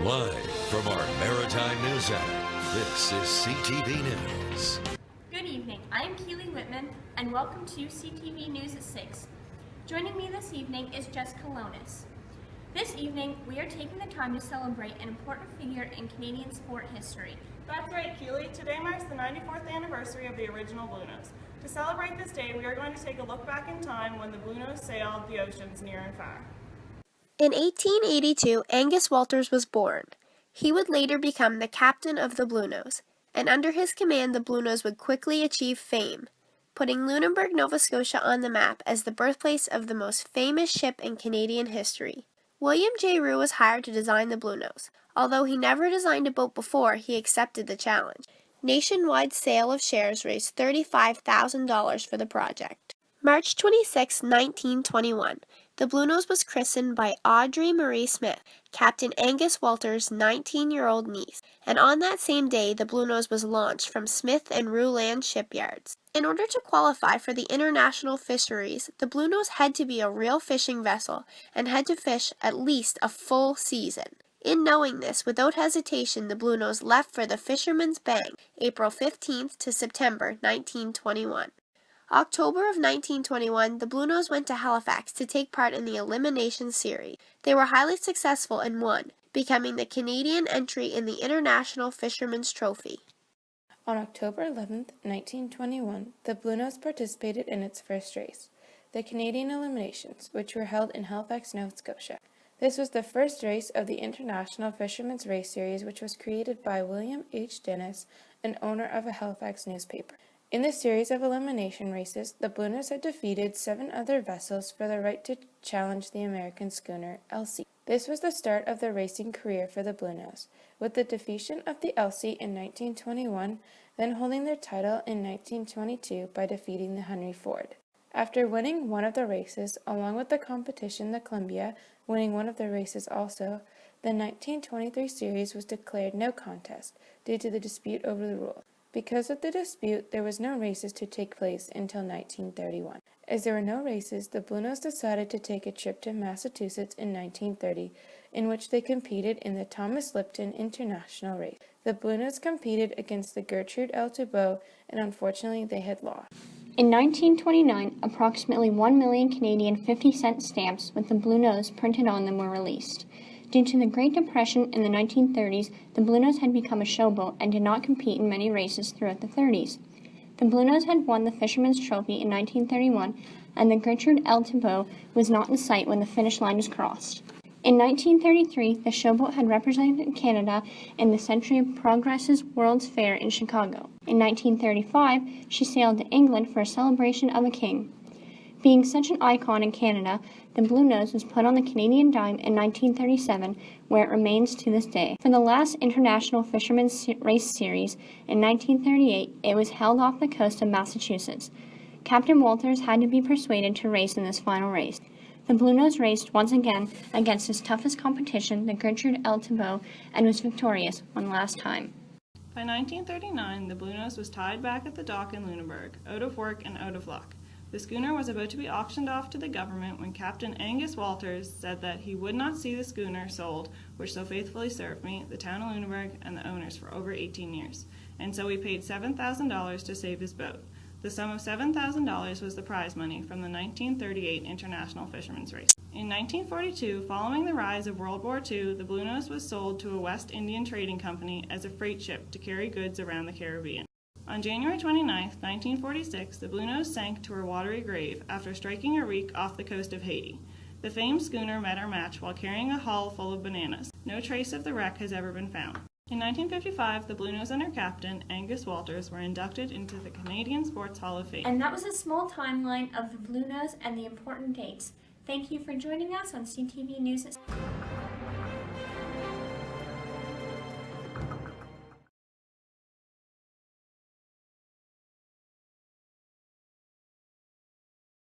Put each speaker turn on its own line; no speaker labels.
Live from our Maritime News Center, this is CTV News.
Good evening, I am Keely Whitman, and welcome to CTV News at 6. Joining me this evening is Jessica Lonis. This evening, we are taking the time to celebrate an important figure in Canadian sport history.
That's right, Keely. Today marks the 94th anniversary of the original Bluenose. To celebrate this day, we are going to take a look back in time when the Bluenose sailed the oceans near and far.
In 1882, Angus Walters was born. He would later become the captain of the Bluenose, and under his command the Bluenose would quickly achieve fame, putting Lunenburg, Nova Scotia on the map as the birthplace of the most famous ship in Canadian history. William J. Roux was hired to design the Bluenose. Although he never designed a boat before, he accepted the challenge. Nationwide sale of shares raised $35,000 for the project. March 26, 1921, the Bluenose was christened by Audrey Marie Smith, Captain Angus Walters' 19-year-old niece, and on that same day the Bluenose was launched from Smith and Roux Land shipyards. In order to qualify for the international fisheries, the Bluenose had to be a real fishing vessel and had to fish at least a full season. In knowing this, without hesitation, the Bluenose left for the Fisherman's Bank, April 15th to September 1921. October of 1921, the Bluenose went to Halifax to take part in the elimination series. They were highly successful and won, becoming the Canadian entry in the International Fisherman's Trophy.
On October 11, 1921, the Bluenose participated in its first race, the Canadian Eliminations, which were held in Halifax, Nova Scotia. This was the first race of the International Fisherman's Race Series, which was created by William H. Dennis, an owner of a Halifax newspaper. In the series of elimination races, the Bluenose had defeated 7 other vessels for the right to challenge the American schooner Elsie. This was the start of the racing career for the Bluenose, with the defeation of the Elsie in 1921, then holding their title in 1922 by defeating the Henry Ford. After winning one of the races, along with the competition the Columbia, winning one of the races also, the 1923 series was declared no contest due to the dispute over the rules. Because of the dispute, there was no races to take place until 1931. As there were no races, the Bluenose decided to take a trip to Massachusetts in 1930, in which they competed in the Thomas Lipton International Race. The Bluenose competed against the Gertrude L. Thibault, and unfortunately they had lost.
In 1929, approximately 1 million Canadian 50-cent stamps with the Bluenose printed on them were released. Due to the Great Depression in the 1930s, the Bluenose had become a showboat and did not compete in many races throughout the 30s. The Bluenose had won the Fisherman's Trophy in 1931, and the Gertrude L. Thibault was not in sight when the finish line was crossed. In 1933, the showboat had represented Canada in the Century of Progress's World's Fair in Chicago. In 1935, she sailed to England for a celebration of a king. Being such an icon in Canada, the Bluenose was put on the Canadian dime in 1937, where it remains to this day. For the last International Fisherman's Race Series in 1938, it was held off the coast of Massachusetts. Captain Walters had to be persuaded to race in this final race. The Bluenose raced once again against its toughest competition, the Gertrude L. Thibault, and was victorious one last time.
By 1939, the Bluenose was tied back at the dock in Lunenburg, out of work and out of luck. The schooner was about to be auctioned off to the government when Captain Angus Walters said that he would not see the schooner sold, which so faithfully served me, the town of Lunenburg, and the owners for over 18 years. And so we paid $7,000 to save his boat. The sum of $7,000 was the prize money from the 1938 International Fisherman's Race. In 1942, following the rise of World War II, the Bluenose was sold to a West Indian trading company as a freight ship to carry goods around the Caribbean. On January 29, 1946, the Bluenose sank to her watery grave after striking a reef off the coast of Haiti. The famed schooner met her match while carrying a hull full of bananas. No trace of the wreck has ever been found. In 1955, the Bluenose and her captain, Angus Walters, were inducted into the Canadian Sports Hall of Fame.
And that was a small timeline of the Bluenose and the important dates. Thank you for joining us on CTV News.